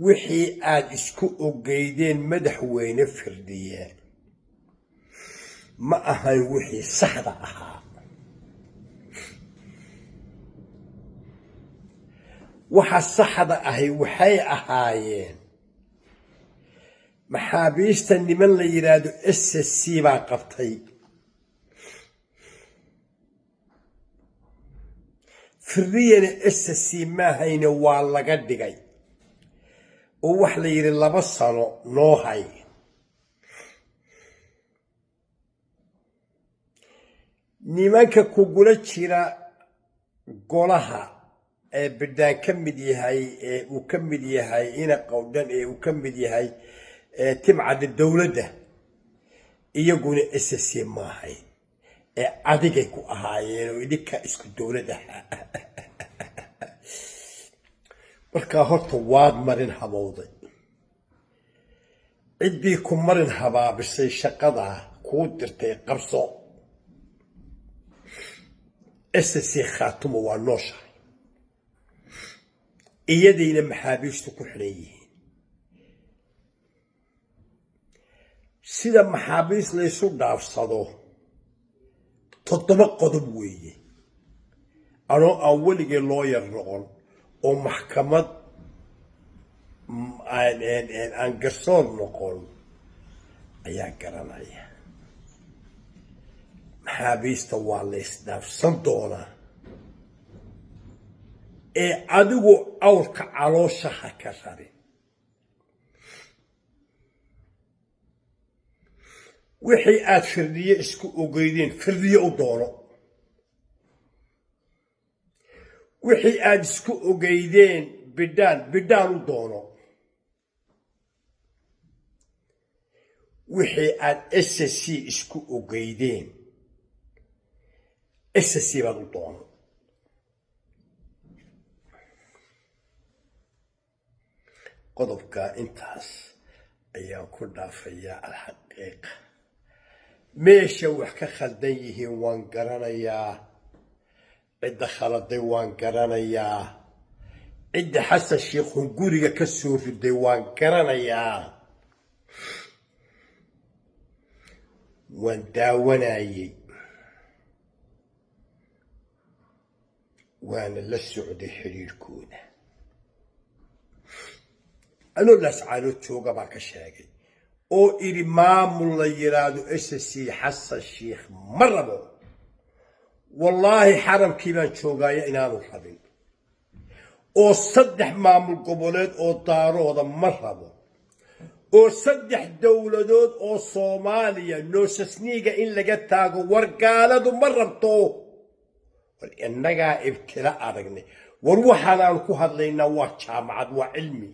wixii aad isku ogeydeen madaxweyne firdhiye ma ahan wixii saxda ahaa waxa saxda ahi waxay ahaayeen maxaabiista niman la yiraahdo SSC baa qabtay firdhiyana SSC ma hayna waa laga dhigay oo wax la yiri 2 sano noo hay nimanka ku gula jira golaha ee bidaan ka mid yahay ee uu ka mid yahay ina qowdan ee uu ka mid yahay timcada dawladda iyaguna SSC ma hay ee adigay ku ahaayeen oo idinka isku dawladda marka horta waad marin habowday cidii ku marin habaabisay shaqada ku dirtay qabso SSC khaatumo waa noosha iyadayna maxaabiistu ku xiran yihiin sida maxaabiis la isu dhaafsado 7 qodob weeye anoo aan weligay lawyer noqon oo maxkamad aan garsoor noqon ayaa garanaya maxaabiista waa la isdhaafsan doonaa ee adigu awrka calooshaha ka rarin wixii aad firdhiye isku ogeydeen firdhiye u doono wixii aad isku ogeydeen bidaan u doono wixii aad SSC isku ogeydeen SSC baad u doono qodobka intaas ayaan ku dhaafayaa alxaqiiqa meesha wax ka khaldan yihiin waan garanayaa cidda khaladay waan garanayaa cidda xasan sheekh guriga ka soo riday waan garanayaa waan daawanayay waana la socday xiriirkooda anoo lascaanood jooga baa ka sheegay oo iri maamul la yiraahdo SSC xasan sheekh ma rabo wallaahi xaramkii baan joogaya inaanu rabin oo 3 maamul goboleed oo daarooda ma rabo oo 3 dawladood oo Soomaaliya noosasniga in laga taago wargaaladu ma rabto war innaga ibtila aragnay war waxaan ku hadlaynaa waa jaamacad waa cilmi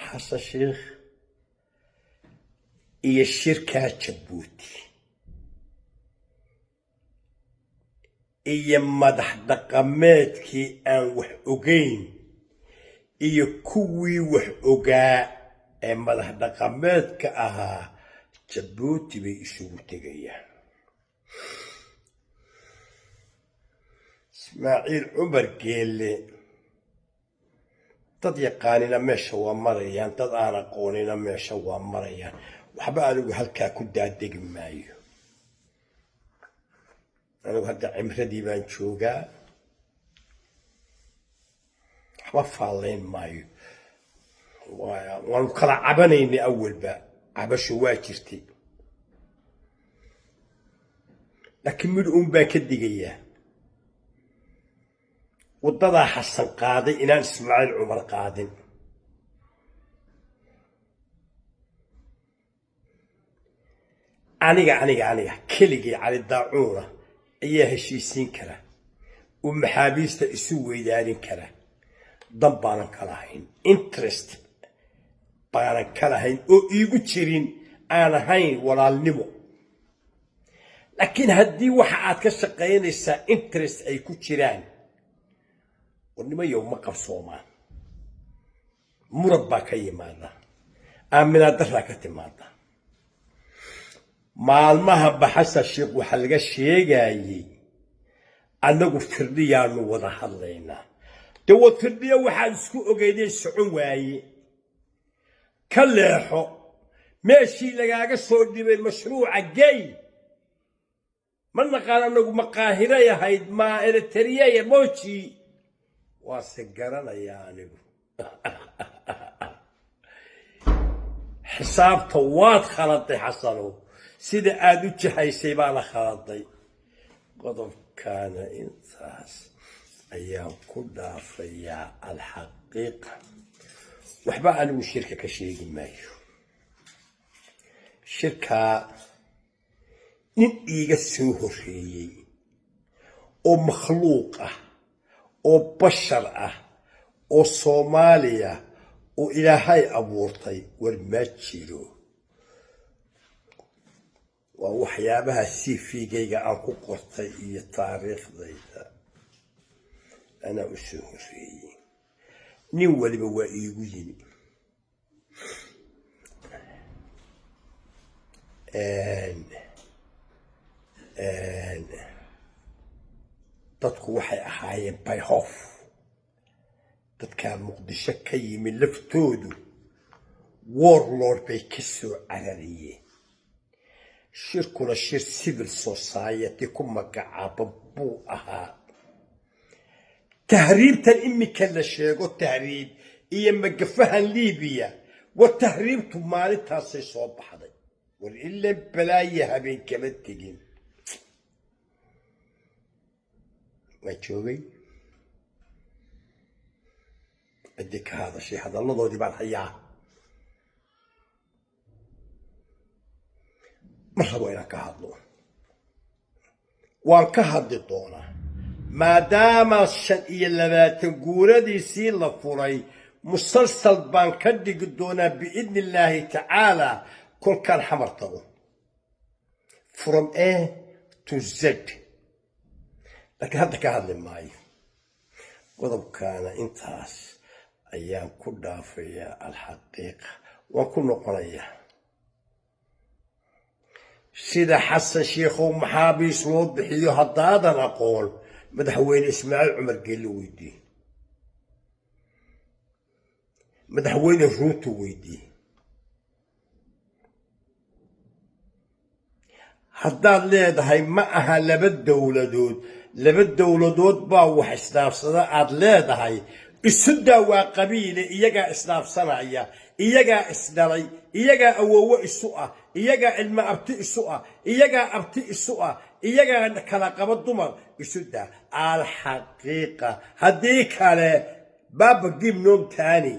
xasan sheekh iyo shirka Jabuuti iyo madax dhaqameedkii aan wax ogeyn iyo kuwii wax ogaa ee madax dhaqameedka ahaa Jabuuti bay isugu tegayaan Ismaaciil Cumar Geelle dad yaqaanina meesha waa marayaan dad aan aqoonina meesha waa marayaan waxba anigu halkaa ku daadegi maayo anigu hadda cimradii baan joogaa waxba faalayn maayo waan kala cabanaynay awalba cabasho waa jirtay laakiin mid uun baan ka digayaa wadada xasan qaaday inaan Ismaaciil Cumar qaadin aniga keligii cali daacuuna ayaa heshiisiin kara oo maxaabiista isu weydaarin kara dan baanan kala hayn interest baanan kala hayn oo iigu jirin aan ahayn walaalnimo laakiin haddii waxa aad ka shaqaynaysaa interest ay ku jiraan ونما يوم قبصوما مربى كيمانا آمنا درا كتمانا مع المهب حس الشيخ وحلقة الشيخ annagu firdhiyaanu wada hadlaynaa dawad firdhiya waxaan isku ogeynay socon waaye ka leexo meeshii lagaaga soo dhibay mashruuca gay ma naqaan annagu maqaahiro yahayd maa eritriya mooji waase garanayaa anigu xisaabta waad khaladay xasanow sida aad u jahaysay baana khaladay qodobkaana intaas ayaan ku dhaafayaa alxaqiiqa waxba anigu shirka ka sheegi maayo shirkaa nin iiga soo horreeyey oo makhluuq ah oo bashar ah oo soomaaliya oo ilaahay abuurtay war ma jiro waa waxyaabaha CV-gayga aan ku qortay iyo taariikhdayda anaa u soo horreeyey nin waliba waa iigu yimi dadku waxay ahaayeen bayhof dadkaa muqdisho ka yimi laftoodu warlord bay ka soo carariyeen shirkuna shir civil society ku magacaaban buu ahaa tahriibtan imika la sheego tahriib iyo magafahan liibiya war tahriibtu maalintaasay soo baxday war ilaa balaaye habeen kama tegin ma joogay ciddi ka hadashay hadalladoodii baan hayaa ma rabo inaan ka hadlo waan ka hadli doonaa maadaama 25 guuradiisii la furay musalsal baan ka dhigi doonaa biidni illaahi tacaala kolkaan xamar tago from A to Z laakiin hadda ka hadli maayo qodobkaana intaas ayaan ku dhaafayaa alxaqiiqa waan ku noqonayaa sida xasan sheekhow maxaabiis loo bixiyo haddaadan aqoon madaxweyne ismaaciil cumar geelle weydii madaxweyne ruuto weydii haddaad leedahay ma aha laba dowladood baa wax isdhaafsada aad leedahay isu daa waa qabiile iyagaa isdhaafsanaya iyagaa isdhalay iyagaa awoowo isu ah iyagaa ilma abti isu ah iyagaa abti isu ah iyagaa kala qaba dumar isu daa alxaqiiqa haddii kale baaba gib noom taani